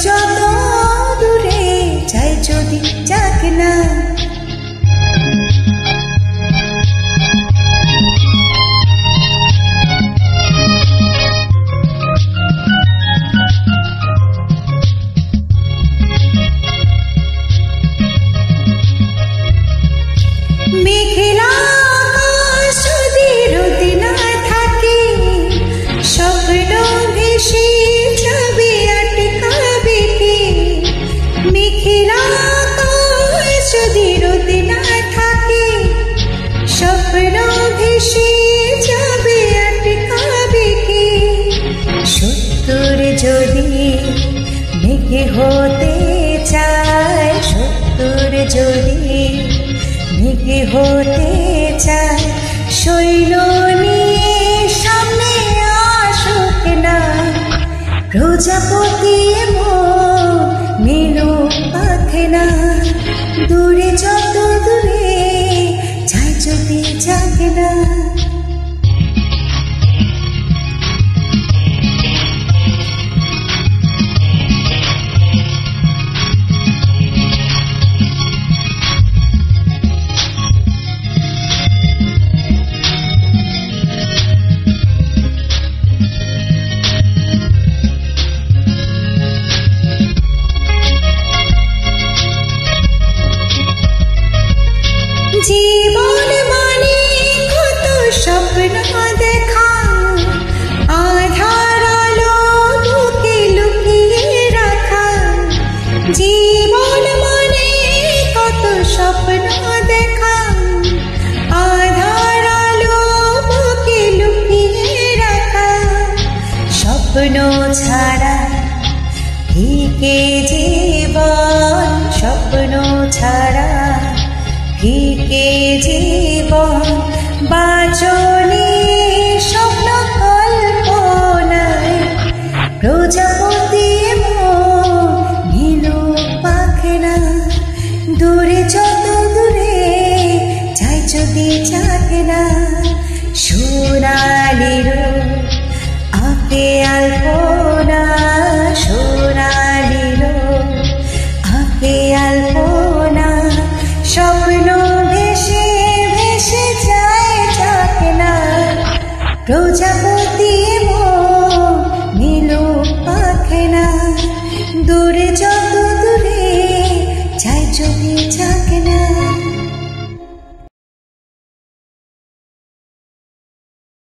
যত দূরে যাই যদি যাক না, মেঘলা আকাশ যদি রোদ না থাকে, স্বপ্ন ভেসে যাবে আটকাবে কে? মেঘলা আকাশ যদি রোদ না থাকে, স্বপ্ন ভেসে যাবে আটকাবে কে? সত্তর যদি মেঘে হতে চায়, সত্তর যদি মেঘে হতে চায়, শৈল নিয়ে সামনে আসুক না। প্রজাপতি মেলো পাখে না, দূরে যত দূরে যাই যদি যাক না। জীবন মানে কত স্বপ্ন দেখা, আধার আলো বুকে লুকিয়ে রাখা। জীবন মানে কত স্বপ্ন দেখা, আধার আলো বুকে লুকিয়ে রাখা। স্বপ্ন ছাড়া ফিকে জীবন, স্বপ্ন ছাড়া ফিকে জীবন। বাঁচনি স্বপ্ন কল্পনায়, প্রজাপতি নীলু পাখে না। দূরে যত দূরে যাই যদি যাক না, সোনালির আঁকে আলপনা, সোনালির আঁকে আলপনা। স্বপ্ন ভেসে ভেসে যায় যাক না, প্রজাপতি নীলু পাখে না। দূরে